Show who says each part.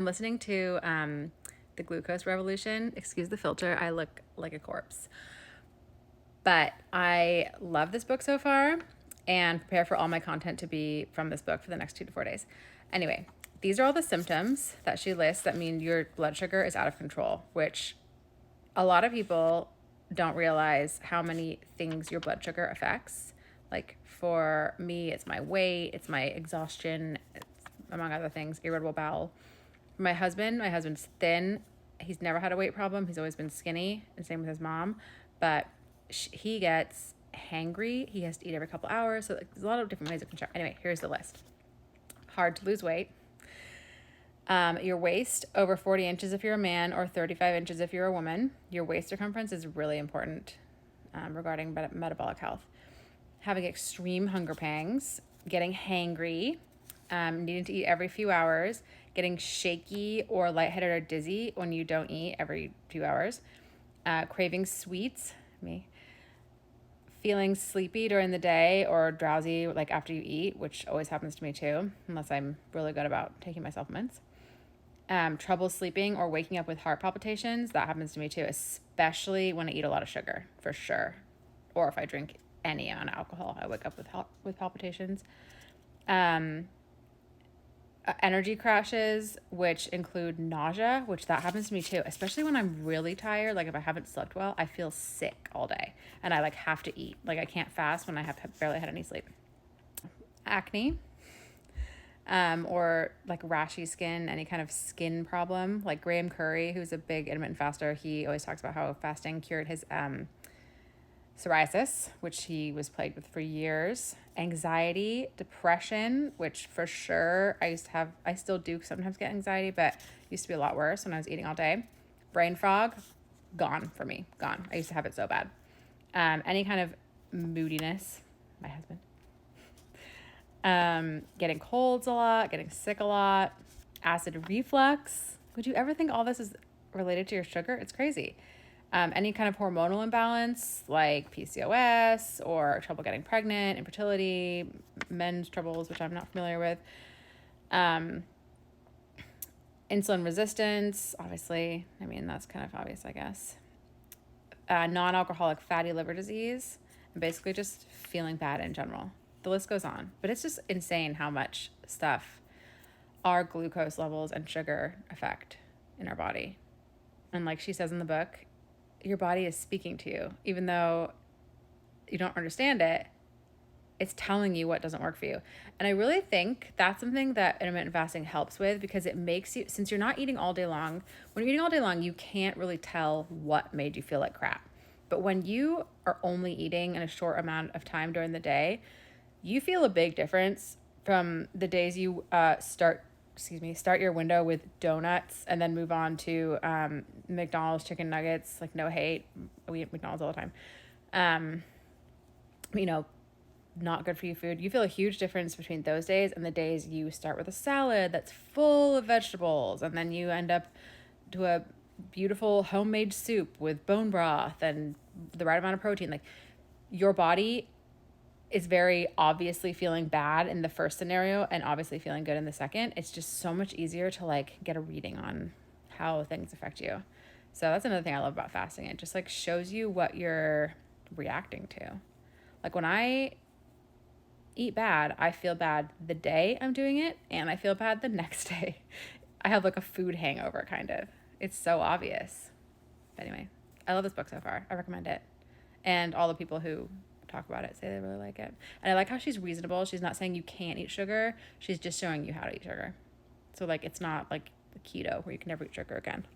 Speaker 1: I'm listening to The Glucose Revolution. Excuse the filter. I look like a corpse. But I love this book so far and prepare for all my content to be from this book for the next 2 to 4 days. Anyway, these are all the symptoms that she lists that mean your blood sugar is out of control, which a lot of people don't realize how many things your blood sugar affects. Like for me, it's my weight, it's my exhaustion, it's, among other things, irritable bowel. My husband's thin. He's never had a weight problem. He's always been skinny, and same with his mom. But he gets hangry. He has to eat every couple hours. So there's a lot of different ways of control. Anyway, here's the list. Hard to lose weight. Your waist over 40 inches if you're a man, or 35 inches if you're a woman. Your waist circumference is really important regarding metabolic health. Having extreme hunger pangs, getting hangry, needing to eat every few hours, getting shaky or lightheaded or dizzy when you don't eat every few hours, craving sweets, me, feeling sleepy during the day or drowsy like after you eat, which always happens to me too, unless I'm really good about taking my supplements. Trouble sleeping or waking up with heart palpitations, that happens to me too, especially when I eat a lot of sugar, for sure. Or if I drink any amount of alcohol, I wake up with palpitations. Energy crashes, which include nausea, which that happens to me too, especially when I'm really tired. Like if I haven't slept well, I feel sick all day and I like have to eat. Like I can't fast when I have barely had any sleep. Acne, or like rashy skin, any kind of skin problem. Like Graham Curry, who's a big intermittent faster, he always talks about how fasting cured his psoriasis, which he was plagued with for years. Anxiety, depression, which for sure I used to have, I still do sometimes get anxiety, but it used to be a lot worse when I was eating all day. Brain fog, gone for me, gone. I used to have it so bad. Any kind of moodiness, my husband. Getting colds a lot, getting sick a lot, acid reflux. Would you ever think all this is related to your sugar? It's crazy. Any kind of hormonal imbalance like PCOS or trouble getting pregnant, infertility, men's troubles, which I'm not familiar with. Insulin resistance, obviously. I mean, that's kind of obvious, I guess. Non-alcoholic fatty liver disease, and basically just feeling bad in general. The list goes on, but it's just insane how much stuff our glucose levels and sugar affect in our body. And like she says in the book, your body is speaking to you, even though you don't understand it. It's telling you what doesn't work for you. And I really think that's something that intermittent fasting helps with, because it makes you, since you're not eating all day long, when you're eating all day long, you can't really tell what made you feel like crap. But when you are only eating in a short amount of time during the day, you feel a big difference from the days you start your window with donuts and then move on to McDonald's chicken nuggets. Like, no hate, we eat McDonald's all the time. Not good for you food. You feel a huge difference between those days and the days you start with a salad that's full of vegetables, and then you end up to a beautiful homemade soup with bone broth and the right amount of protein. Like, your body is very obviously feeling bad in the first scenario and obviously feeling good in the second. It's just so much easier to like get a reading on how things affect you. So that's another thing I love about fasting. It just like shows you what you're reacting to. Like when I eat bad, I feel bad the day I'm doing it, and I feel bad the next day. I have like a food hangover kind of. It's so obvious. But anyway, I love this book so far. I recommend it. And all the people who talk about it say they really like it. And I like how she's reasonable. She's not saying you can't eat sugar. She's just showing you how to eat sugar. So like it's not like the keto where you can never eat sugar again.